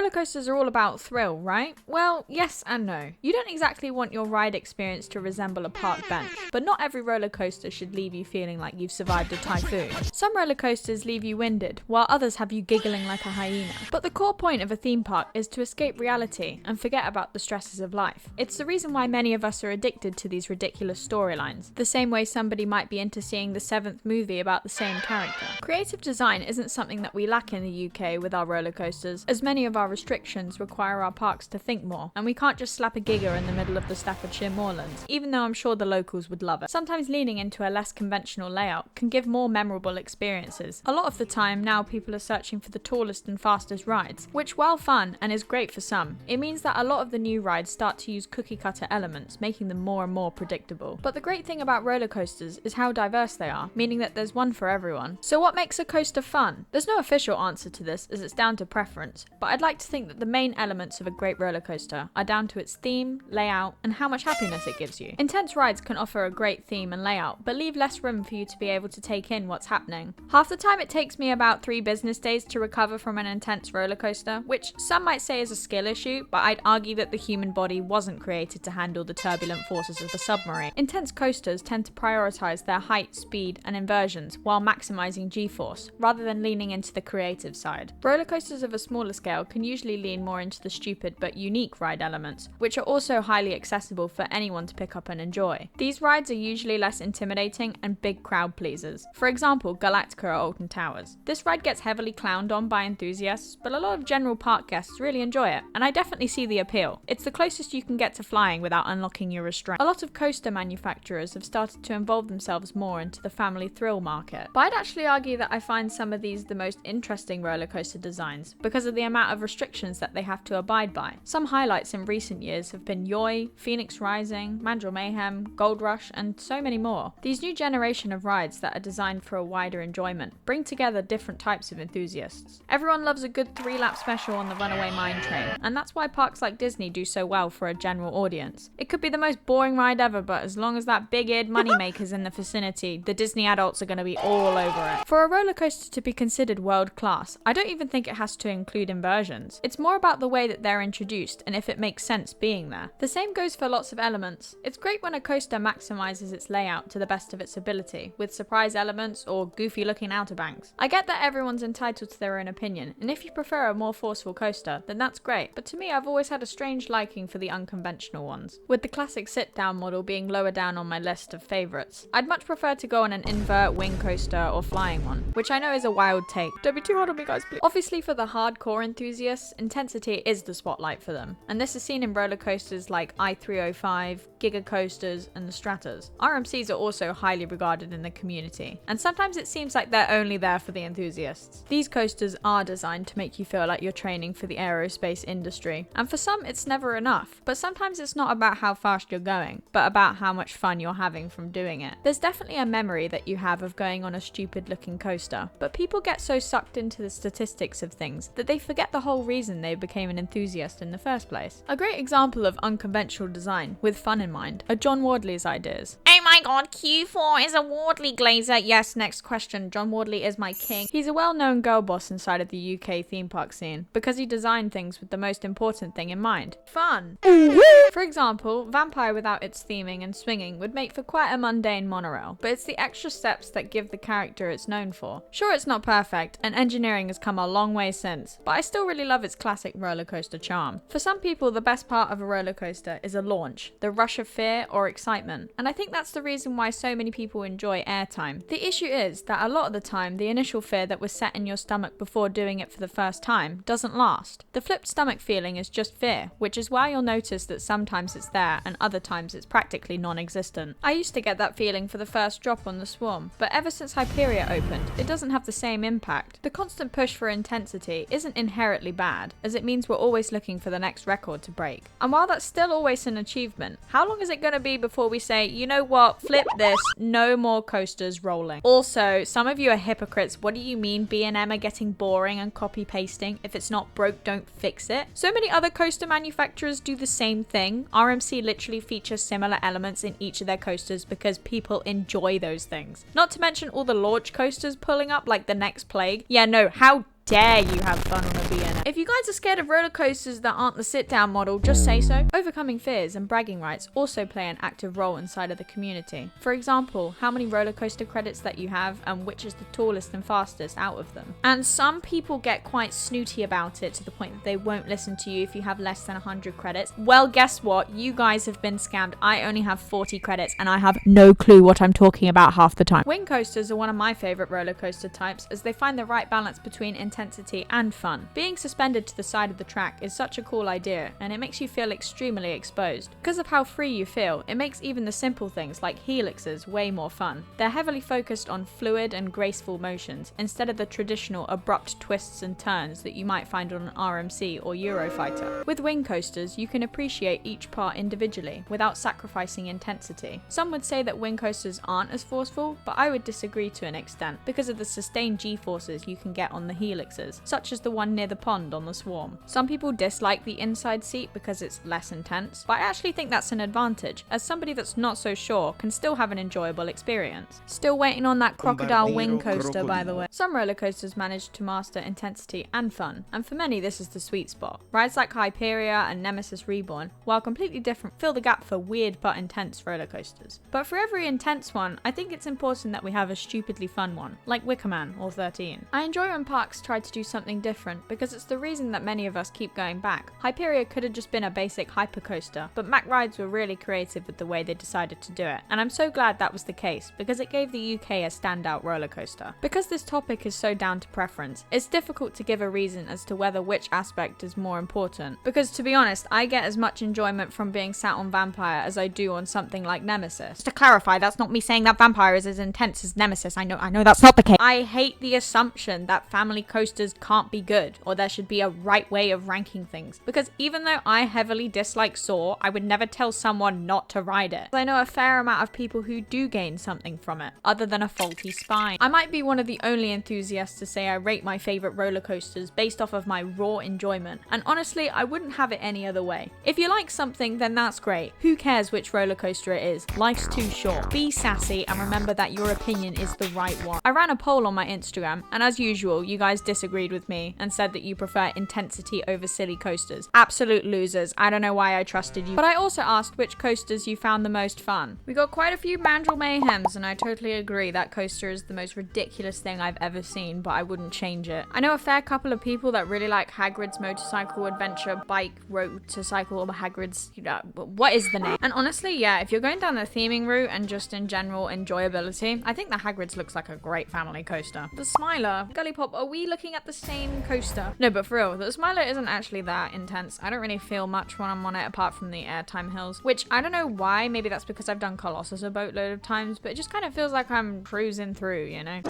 Roller coasters are all about thrill, right? Well, yes and no. You don't exactly want your ride experience to resemble a park bench, but not every roller coaster should leave you feeling like you've survived a typhoon. Some roller coasters leave you winded, while others have you giggling like a hyena. But the core point of a theme park is to escape reality and forget about the stresses of life. It's the reason why many of us are addicted to these ridiculous storylines, the same way somebody might be into seeing the 7th movie about the same character. Creative design isn't something that we lack in the UK with our roller coasters, as many of our restrictions require our parks to think more, and we can't just slap a gigger in the middle of the Staffordshire moorlands, even though I'm sure the locals would love it. Sometimes leaning into a less conventional layout can give more memorable experiences. A lot of the time now people are searching for the tallest and fastest rides, which while fun and is great for some, it means that a lot of the new rides start to use cookie cutter elements, making them more and more predictable. But the great thing about roller coasters is how diverse they are, meaning that there's one for everyone. So what makes a coaster fun? There's no official answer to this, as it's down to preference, but I'd like to think that the main elements of a great roller coaster are down to its theme, layout, and how much happiness it gives you. Intense rides can offer a great theme and layout, but leave less room for you to be able to take in what's happening. Half the time it takes me about 3 business days to recover from an intense roller coaster, which some might say is a skill issue, but I'd argue that the human body wasn't created to handle the turbulent forces of a submarine. Intense coasters tend to prioritize their height, speed, and inversions while maximizing G-force, rather than leaning into the creative side. Roller coasters of a smaller scale can usually lean more into the stupid but unique ride elements, which are also highly accessible for anyone to pick up and enjoy. These rides are usually less intimidating and big crowd pleasers. For example, Galactica at Alton Towers. This ride gets heavily clowned on by enthusiasts, but a lot of general park guests really enjoy it, and I definitely see the appeal. It's the closest you can get to flying without unlocking your restraint. A lot of coaster manufacturers have started to involve themselves more into the family thrill market, but I'd actually argue that I find some of these the most interesting roller coaster designs because of the amount of restrictions that they have to abide by. Some highlights in recent years have been Yoi, Phoenix Rising, Mandrill Mayhem, Gold Rush, and so many more. These new generation of rides that are designed for a wider enjoyment bring together different types of enthusiasts. Everyone loves a good 3-lap special on the Runaway Mine Train, and that's why parks like Disney do so well for a general audience. It could be the most boring ride ever, but as long as that big-eared moneymaker's in the vicinity, the Disney adults are going to be all over it. For a roller coaster to be considered world-class, I don't even think it has to include inversions. It's more about the way that they're introduced and if it makes sense being there. The same goes for lots of elements. It's great when a coaster maximizes its layout to the best of its ability, with surprise elements or goofy-looking outer banks. I get that everyone's entitled to their own opinion, and if you prefer a more forceful coaster, then that's great, but to me I've always had a strange liking for the unconventional ones, with the classic sit-down model being lower down on my list of favourites. I'd much prefer to go on an invert wing coaster or flying one, which I know is a wild take. Don't be too hard on me guys, please. Obviously for the hardcore enthusiasts, intensity is the spotlight for them, and this is seen in roller coasters like I-305, Giga Coasters, and the Stratas. RMCs are also highly regarded in the community, and sometimes it seems like they're only there for the enthusiasts. These coasters are designed to make you feel like you're training for the aerospace industry, and for some it's never enough, but sometimes it's not about how fast you're going, but about how much fun you're having from doing it. There's definitely a memory that you have of going on a stupid looking coaster, but people get so sucked into the statistics of things that they forget the whole reason they became an enthusiast in the first place. A great example of unconventional design, with fun in mind, are John Wardley's ideas. Oh my god, Q4 is a Wardley glazer. Yes, next question. John Wardley is my king. He's a well-known girl boss inside of the UK theme park scene because he designed things with the most important thing in mind: fun. For example, Vampire without its theming and swinging would make for quite a mundane monorail, but it's the extra steps that give the character it's known for. Sure, it's not perfect, and engineering has come a long way since, but I still really love its classic roller coaster charm. For some people, the best part of a roller coaster is a launch, the rush of fear or excitement, and I think that's the reason why so many people enjoy airtime. The issue is that a lot of the time, the initial fear that was set in your stomach before doing it for the first time doesn't last. The flipped stomach feeling is just fear, which is why you'll notice that sometimes it's there and other times it's practically non-existent. I used to get that feeling for the first drop on the Swarm, but ever since Hyperia opened, it doesn't have the same impact. The constant push for intensity isn't inherently bad, as it means we're always looking for the next record to break. And while that's still always an achievement, how long is it going to be before we say, you know what, flip this, no more coasters rolling? Also, some of you are hypocrites. What do you mean B&M are getting boring and copy pasting? If it's not broke, don't fix it. So many other coaster manufacturers do the same thing. RMC literally features similar elements in each of their coasters because people enjoy those things. Not to mention all the launch coasters pulling up like the next plague. Yeah, no, how dare you have fun on a B&M. If you guys are scared of roller coasters that aren't the sit-down model, just say so. Overcoming fears and bragging rights also play an active role inside of the community. For example, how many roller coaster credits that you have and which is the tallest and fastest out of them. And some people get quite snooty about it to the point that they won't listen to you if you have less than 100 credits. Well, guess what? You guys have been scammed. I only have 40 credits and I have no clue what I'm talking about half the time. Wing coasters are one of my favorite roller coaster types as they find the right balance between intensity and fun. Being suspended to the side of the track is such a cool idea and it makes you feel extremely exposed. Because of how free you feel, it makes even the simple things like helixes way more fun. They're heavily focused on fluid and graceful motions instead of the traditional abrupt twists and turns that you might find on an RMC or Eurofighter. With wing coasters, you can appreciate each part individually without sacrificing intensity. Some would say that wing coasters aren't as forceful, but I would disagree to an extent because of the sustained G-forces you can get on the helixes, such as the one near the pond on the Swarm. Some people dislike the inside seat because it's less intense, but I actually think that's an advantage, as somebody that's not so sure can still have an enjoyable experience. Still waiting on that crocodile wing coaster, by the way. Some roller coasters manage to master intensity and fun, and for many this is the sweet spot. Rides like Hyperia and Nemesis Reborn, while completely different, fill the gap for weird but intense roller coasters. But for every intense one, I think it's important that we have a stupidly fun one, like Wicker Man or 13. I enjoy when parks try to do something different because it's the reason that many of us keep going back. Hyperia could have just been a basic hypercoaster, but Mack Rides were really creative with the way they decided to do it, and I'm so glad that was the case because it gave the UK a standout roller coaster. Because this topic is so down to preference, it's difficult to give a reason as to whether which aspect is more important, because to be honest, I get as much enjoyment from being sat on Vampire as I do on something like Nemesis. To clarify, that's not me saying that Vampire is as intense as Nemesis. I know that's not the case. I hate the assumption that family coasters can't be good, or there should be a right way of ranking things, because even though I heavily dislike Saw, I would never tell someone not to ride it. I know a fair amount of people who do gain something from it, other than a faulty spine. I might be one of the only enthusiasts to say I rate my favourite roller coasters based off of my raw enjoyment, and honestly, I wouldn't have it any other way. If you like something, then that's great. Who cares which roller coaster it is? Life's too short. Be sassy and remember that your opinion is the right one. I ran a poll on my Instagram, and as usual, you guys disagreed with me and said that you prefer intensity over silly coasters. Absolute losers. I don't know why I trusted you. But I also asked which coasters you found the most fun. We got quite a few Mandrill Mayhems, and I totally agree that coaster is the most ridiculous thing I've ever seen, but I wouldn't change it. I know a fair couple of people that really like Hagrid's Motorcycle Adventure Bike Motorcycle, or Hagrid's, what is the name? And honestly, yeah, if you're going down the theming route and just in general enjoyability, I think the Hagrid's looks like a great family coaster. The Smiler, Gully Pop, are we looking at the same coaster? No, but for real, the Smiler isn't actually that intense. I don't really feel much when I'm on it apart from the airtime hills, which I don't know why. Maybe that's because I've done Colossus a boatload of times, but it just kind of feels like I'm cruising through, you know?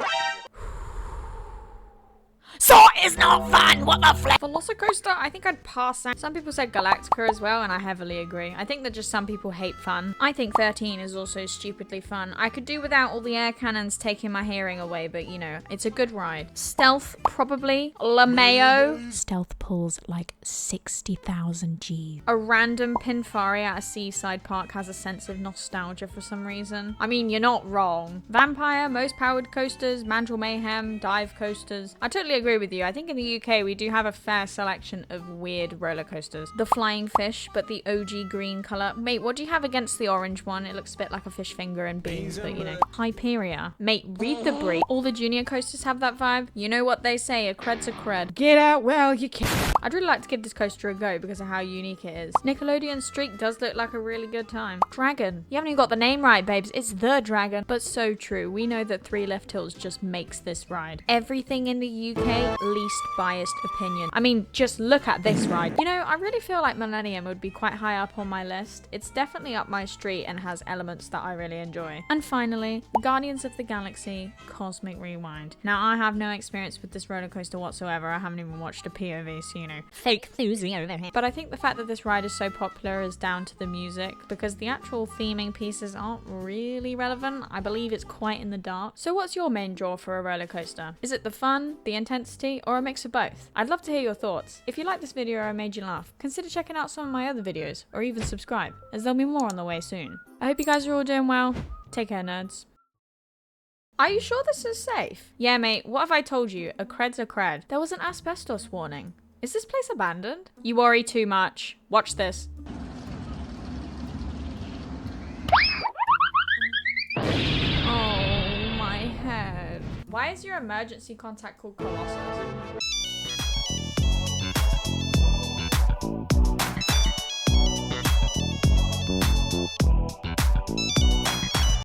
Saw is not fun, what the flip? Velocicoaster, I think I'd pass that. Some people said Galactica as well, and I heavily agree. I think that just some people hate fun. I think 13 is also stupidly fun. I could do without all the air cannons taking my hearing away, but you know, it's a good ride. Stealth, probably. LeMayo. Stealth pulls like 60,000 G's. A random Pinfaria at a seaside park has a sense of nostalgia for some reason. I mean, you're not wrong. Vampire, most powered coasters, Mandrill Mayhem, dive coasters. I totally agree with you. I think in the UK we do have a fair selection of weird roller coasters. The Flying Fish, but the OG green colour. Mate, what do you have against the orange one? It looks a bit like a fish finger and beans, but you know. Hyperia. Mate, read the brief. All the junior coasters have that vibe. You know what they say, a cred's a cred. Get out while you can. I'd really like to give this coaster a go because of how unique it is. Nickelodeon Streak does look like a really good time. Dragon. You haven't even got the name right, babes. It's the Dragon. But so true. We know that 3 Lift Hills just makes this ride. Everything in the UK, least biased opinion. I mean, just look at this ride. You know, I really feel like Millennium would be quite high up on my list. It's definitely up my street and has elements that I really enjoy. And finally, Guardians of the Galaxy Cosmic Rewind. Now, I have no experience with this roller coaster whatsoever. I haven't even watched a POV, so you know. Fake losing over here. But I think the fact that this ride is so popular is down to the music, because the actual theming pieces aren't really relevant. I believe it's quite in the dark. So what's your main draw for a roller coaster? Is it the fun, the intensity, or a mix of both? I'd love to hear your thoughts. If you like this video or I made you laugh, consider checking out some of my other videos, or even subscribe, as there'll be more on the way soon. I hope you guys are all doing well. Take care, nerds. Are you sure this is safe? Yeah, mate, what have I told you? A cred's a cred. There was an asbestos warning. Is this place abandoned? You worry too much. Watch this. Oh, my head. Why is your emergency contact called Colossus?